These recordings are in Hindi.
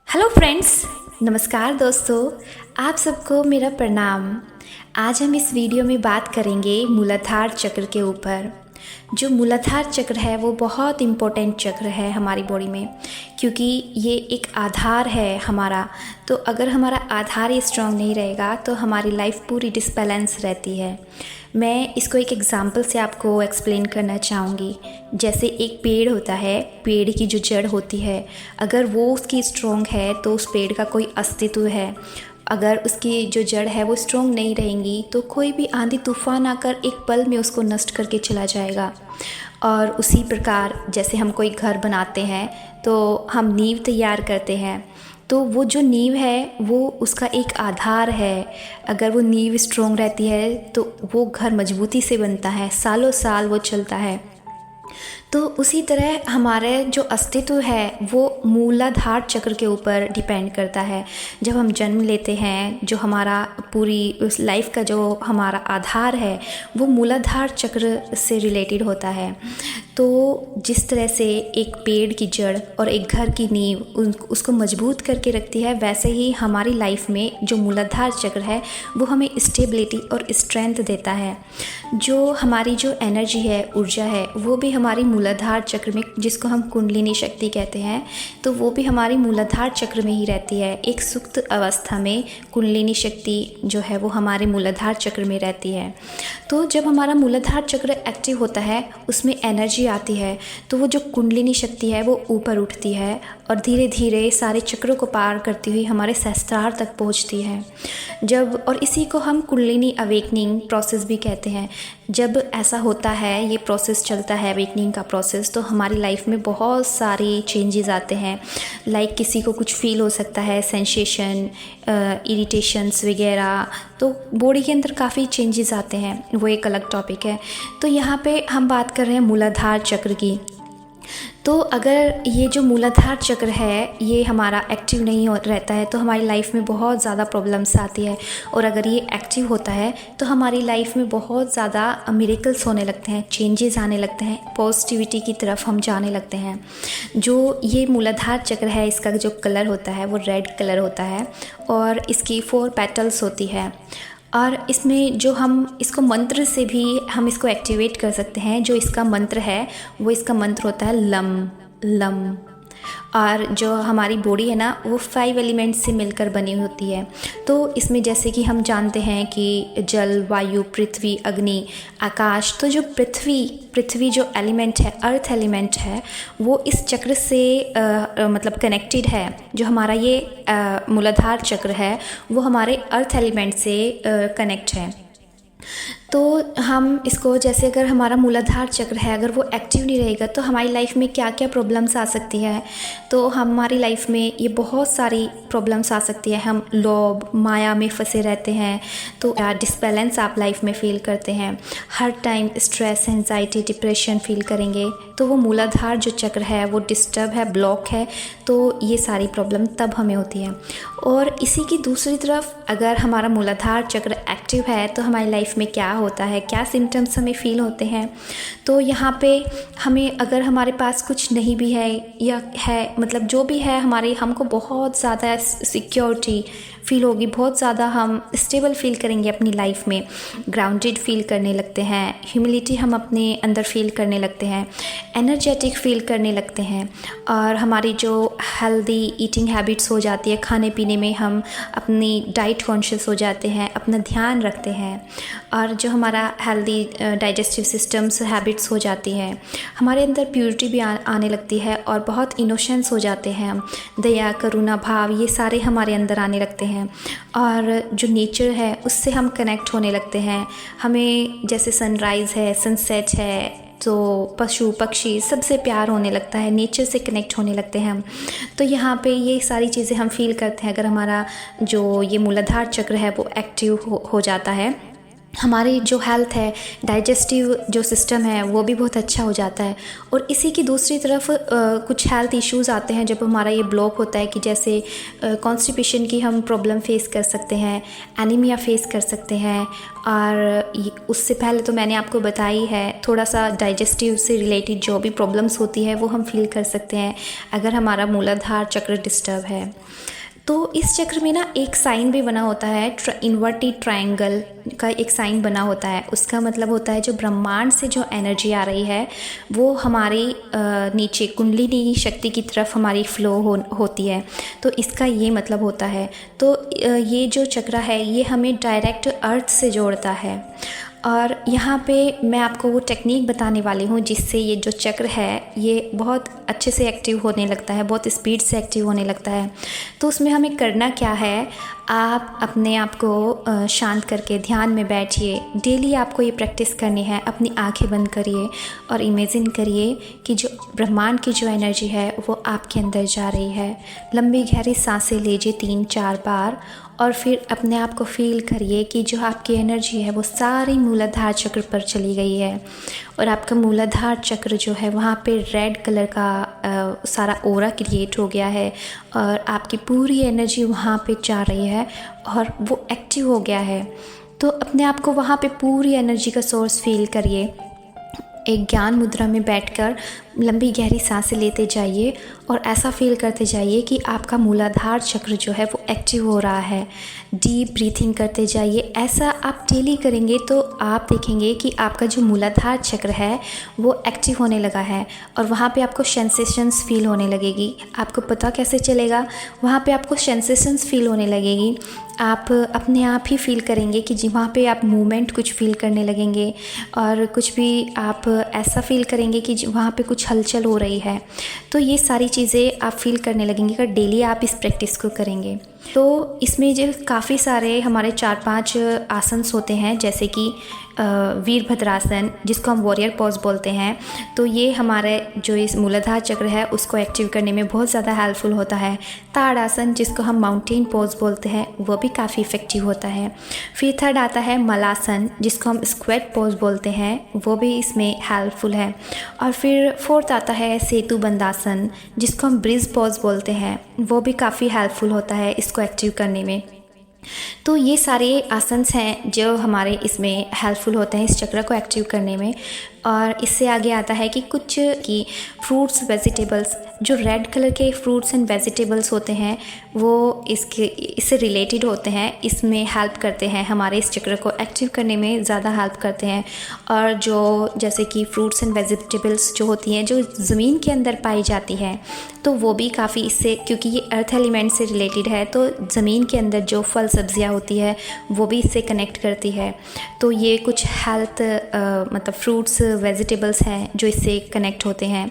हेलो फ्रेंड्स, नमस्कार दोस्तों। आप सबको मेरा प्रणाम। आज हम इस वीडियो में बात करेंगे मूलाधार चक्र के ऊपर। जो मूलाधार चक्र है वो बहुत इम्पोर्टेंट चक्र है हमारी बॉडी में, क्योंकि ये एक आधार है हमारा। तो अगर हमारा आधार ही स्ट्रांग नहीं रहेगा तो हमारी लाइफ पूरी डिसबैलेंस रहती है। मैं इसको एक एग्जांपल से आपको एक्सप्लेन करना चाहूँगी। जैसे एक पेड़ होता है, पेड़ की जो जड़ होती है, अगर वो उसकी स्ट्रॉन्ग है तो उस पेड़ का कोई अस्तित्व है। अगर उसकी जो जड़ है वो स्ट्रॉन्ग नहीं रहेंगी तो कोई भी आंधी तूफान आकर एक पल में उसको नष्ट करके चला जाएगा। और उसी प्रकार जैसे हम कोई घर बनाते हैं तो हम नींव तैयार करते हैं, तो वो जो नींव है वो उसका एक आधार है। अगर वो नींव स्ट्रॉन्ग रहती है तो वो घर मजबूती से बनता है, सालों साल वो चलता है। तो उसी तरह हमारे जो अस्तित्व है वो मूलाधार चक्र के ऊपर डिपेंड करता है। जब हम जन्म लेते हैं, जो हमारा पूरी उस लाइफ का जो हमारा आधार है वो मूलाधार चक्र से रिलेटेड होता है। तो जिस तरह से एक पेड़ की जड़ और एक घर की नींव उसको मजबूत करके रखती है, वैसे ही हमारी लाइफ में जो मूलाधार चक्र है वो हमें स्टेबिलिटी और स्ट्रेंथ देता है। जो हमारी जो एनर्जी है, ऊर्जा है, वो भी हमारी मूलाधार चक्र में, जिसको हम कुंडलिनी शक्ति कहते हैं, तो वो भी हमारी मूलाधार चक्र में ही रहती है। एक सुप्त अवस्था में कुंडलिनी शक्ति जो है वो हमारे मूलाधार चक्र में रहती है। तो जब हमारा मूलाधार चक्र एक्टिव होता है, उसमें एनर्जी आती है, तो वो जो कुंडलिनी शक्ति है वो ऊपर उठती है और धीरे धीरे सारे चक्रों को पार करती हुई हमारे सहस्त्रार तक पहुंचती है। और इसी को हम कुंडलिनी अवेकनिंग प्रोसेस भी कहते हैं। जब ऐसा होता है, ये प्रोसेस चलता है अवेकनिंग का प्रोसेस, तो हमारी लाइफ में बहुत सारी चेंजेस आते हैं। लाइक किसी को कुछ फील हो सकता है, सेंसेशन, इरिटेशंस वगैरह, तो बॉडी के अंदर काफ़ी चेंजेस आते हैं, वो एक अलग टॉपिक है। तो यहाँ पे हम बात कर रहे हैं मूलाधार चक्र की। तो अगर ये जो मूलाधार चक्र है ये हमारा एक्टिव नहीं रहता है तो हमारी लाइफ में बहुत ज़्यादा प्रॉब्लम्स आती है। और अगर ये एक्टिव होता है तो हमारी लाइफ में बहुत ज़्यादा मिरेकल्स होने लगते हैं, चेंजेस आने लगते हैं, पॉजिटिविटी की तरफ हम जाने लगते हैं। जो ये मूलाधार चक्र है, इसका जो कलर होता है वो रेड कलर होता है और इसकी 4 पेटल्स होती है। और इसमें जो हम इसको मंत्र से भी हम इसको एक्टिवेट कर सकते हैं। जो इसका मंत्र है वो इसका मंत्र होता है लम लम। और जो हमारी बॉडी है ना वो 5 एलिमेंट्स से मिलकर बनी होती है। तो इसमें जैसे कि हम जानते हैं कि जल, वायु, पृथ्वी, अग्नि, आकाश, तो जो पृथ्वी जो एलिमेंट है, अर्थ एलिमेंट है, वो इस चक्र से मतलब कनेक्टेड है। जो हमारा ये मूलाधार चक्र है वो हमारे अर्थ एलिमेंट से कनेक्ट है। तो हम इसको, जैसे अगर हमारा मूलाधार चक्र है अगर वो एक्टिव नहीं रहेगा तो हमारी लाइफ में क्या क्या प्रॉब्लम्स आ सकती है। तो हमारी लाइफ में ये बहुत सारी प्रॉब्लम्स आ सकती है। हम लोभ माया में फंसे रहते हैं, तो डिसबैलेंस आप लाइफ में फील करते हैं, हर time stress, anxiety, depression feel करेंगे, तो वो मूलाधार जो चक्र है वो डिस्टर्ब है, ब्लॉक है। तो ये सारी प्रॉब्लम तब हमें होती है। और इसी की दूसरी तरफ अगर हमारा मूलाधार चक्र एक्टिव है तो हमारी लाइफ में क्या होता है, क्या सिम्टम्स हमें फील होते हैं। तो यहाँ पे हमें, अगर हमारे पास कुछ नहीं भी है या है, मतलब जो भी है, हमको बहुत ज़्यादा सिक्योरिटी फील होगी, बहुत ज़्यादा हम स्टेबल फील करेंगे अपनी लाइफ में, ग्राउंडेड फील करने लगते हैं, ह्यूमिलिटी हम अपने अंदर फील करने लगते हैं, एनर्जेटिक फील करने लगते हैं। और हमारी जो हेल्दी ईटिंग हैबिट्स हो जाती है, खाने पीने में हम अपनी डाइट कॉन्शियस हो जाते हैं, अपना ध्यान रखते हैं। और जो हमारा हेल्दी डाइजेस्टिव सिस्टम्स हैबिट्स हो जाती हैं, हमारे अंदर प्योरिटी भी आने लगती है और बहुत इनोसेंस हो जाते हैं हम, दया, करुणा भाव, ये सारे हमारे अंदर आने लगते हैं। और जो नेचर है उससे हम कनेक्ट होने लगते हैं। हमें जैसे सनराइज़ है, सनसेट है, तो पशु पक्षी सबसे प्यार होने लगता है, नेचर से कनेक्ट होने लगते हैं हम। तो यहाँ पे ये सारी चीज़ें हम फील करते हैं अगर हमारा जो ये मूलाधार चक्र है वो एक्टिव हो जाता है। हमारी जो हेल्थ है, डाइजेस्टिव जो सिस्टम है वो भी बहुत अच्छा हो जाता है। और इसी की दूसरी तरफ कुछ हेल्थ इश्यूज़ आते हैं जब हमारा ये ब्लॉक होता है, कि जैसे कॉन्स्टिपेशन की हम प्रॉब्लम फेस कर सकते हैं, एनीमिया फेस कर सकते हैं। और उससे पहले तो मैंने आपको बताई है, थोड़ा सा डाइजेस्टिव से रिलेटेड जो भी प्रॉब्लम्स होती है वो हम फील कर सकते हैं अगर हमारा मूलाधार चक्र डिस्टर्ब है। तो इस चक्र में ना एक साइन भी बना होता है, इन्वर्टेड ट्रायंगल का एक साइन बना होता है। उसका मतलब होता है जो ब्रह्मांड से जो एनर्जी आ रही है वो हमारी नीचे कुंडलिनी शक्ति की तरफ हमारी फ्लो होती है। तो इसका ये मतलब होता है। तो ये जो चक्र है ये हमें डायरेक्ट अर्थ से जोड़ता है। और यहाँ पे मैं आपको वो टेक्निक बताने वाली हूँ जिससे ये जो चक्र है ये बहुत अच्छे से एक्टिव होने लगता है, बहुत स्पीड से एक्टिव होने लगता है। तो उसमें हमें करना क्या है, आप अपने आप को शांत करके ध्यान में बैठिए। डेली आपको ये प्रैक्टिस करनी है। अपनी आंखें बंद करिए और इमेजिन करिए कि जो ब्रह्मांड की जो एनर्जी है वो आपके अंदर जा रही है। लंबी गहरी सांसें लीजिए 3-4 बार और फिर अपने आप को फील करिए कि जो आपकी एनर्जी है वो सारी मूलाधार चक्र पर चली गई है। और आपका मूलाधार चक्र जो है वहाँ पे रेड कलर का सारा ऑरा क्रिएट हो गया है और आपकी पूरी एनर्जी वहाँ पे जा रही है और वो एक्टिव हो गया है। तो अपने आप को वहाँ पे पूरी एनर्जी का सोर्स फील करिए। एक ज्ञान मुद्रा में बैठकर लंबी गहरी सांसें लेते जाइए और ऐसा फील करते जाइए कि आपका मूलाधार चक्र जो है वो एक्टिव हो रहा है। डीप ब्रीथिंग करते जाइए। ऐसा आप डेली करेंगे तो आप देखेंगे कि आपका जो मूलाधार चक्र है वो एक्टिव होने लगा है और वहाँ पे आपको सेंसेशंस फील होने लगेगी। आपको पता कैसे चलेगा, वहाँ पे आपको सेंसेशंस फील होने लगेगी। आप अपने आप ही फील करेंगे कि जी वहाँ पे आप मूवमेंट कुछ फील करने लगेंगे और कुछ भी आप ऐसा फील करेंगे कि वहाँ पे कुछ हलचल हो रही है। तो ये सारी चीज़ें आप फील करने लगेंगे अगर डेली आप इस प्रैक्टिस को करेंगे। तो इसमें जो काफ़ी सारे हमारे 4-5 आसन्स होते हैं, जैसे कि वीरभद्रासन जिसको हम वॉरियर पॉज बोलते हैं। तो ये हमारे जो इस मूलाधार चक्र है उसको एक्टिव करने में बहुत ज़्यादा हेल्पफुल होता है। ताड़ासन जिसको हम माउंटेन पॉज बोलते हैं वो भी काफ़ी इफ़ेक्टिव होता है। फिर थर्ड आता है मलासन जिसको हम स्क्वेट पॉज बोलते हैं, वो भी इसमें हेल्पफुल है। और फिर फोर्थ आता है सेतु बंदासन जिसको हम ब्रिज पॉज बोलते हैं, वो भी काफ़ी हेल्पफुल होता है इसको एक्टिव करने में। तो ये सारे आसन्स हैं जो हमारे इसमें हेल्पफुल होते हैं इस चक्र को एक्टिव करने में। और इससे आगे आता है कि कुछ की फ्रूट्स वेजिटेबल्स, जो रेड कलर के फ्रूट्स एंड वेजिटेबल्स होते हैं वो इससे रिलेटेड होते हैं, इसमें हेल्प करते हैं, हमारे इस चक्र को एक्टिव करने में ज़्यादा हेल्प करते हैं। और जो जैसे कि फ्रूट्स एंड वेजिटेबल्स जो होती हैं जो ज़मीन के अंदर पाई जाती हैं तो वो भी काफ़ी इससे, क्योंकि ये अर्थ एलिमेंट से रिलेटेड है तो ज़मीन के अंदर जो फल सब्जियां होती है वो भी इससे कनेक्ट करती है। तो ये कुछ हेल्थ मतलब फ्रूट्स वेजिटेबल्स हैं जो इससे कनेक्ट होते हैं।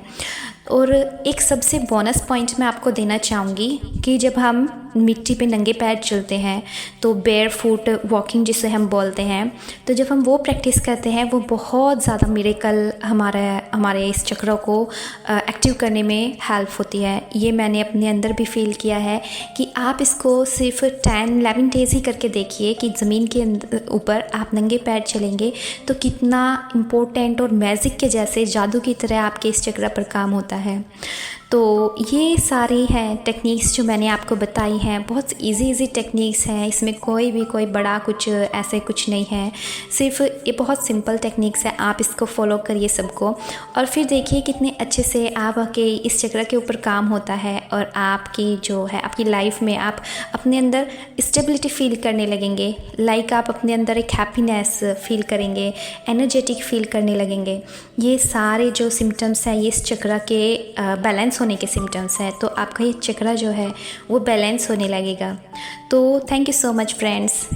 और एक सबसे बोनस पॉइंट मैं आपको देना चाहूँगी कि जब हम मिट्टी पे नंगे पैर चलते हैं तो बेयर फुट वॉकिंग जिसे हम बोलते हैं, तो जब हम वो प्रैक्टिस करते हैं वो बहुत ज़्यादा मिरेकल हमारे इस चक्रों को एक्टिव करने में हेल्प होती है। ये मैंने अपने अंदर भी फील किया है कि आप इसको सिर्फ 10-11 डेज़ ही करके देखिए कि ज़मीन के ऊपर आप नंगे पैर चलेंगे तो कितना इम्पोर्टेंट और मैजिक के जैसे जादू की तरह आपके इस चक्र पर काम होता है। तो ये सारी हैं टेक्निक्स जो मैंने आपको बताई हैं, बहुत इजी टेक्निक्स हैं, इसमें कोई बड़ा कुछ ऐसे कुछ नहीं है, सिर्फ ये बहुत सिंपल टेक्निक्स है। आप इसको फॉलो करिए सबको और फिर देखिए कितने अच्छे से आपके इस चक्र के ऊपर काम होता है और आपकी जो है आपकी लाइफ में आप अपने अंदर स्टेबिलिटी फील करने लगेंगे। लाइक आप अपने अंदर एक हैप्पीनेस फील करेंगे, एनर्जेटिक फील करने लगेंगे। ये सारे जो सिम्टम्स हैं ये इस चक्र के बैलेंस होने के सिम्टम्स हैं, तो आपका ये चक्र जो है वो बैलेंस होने लगेगा। तो thank you so much friends.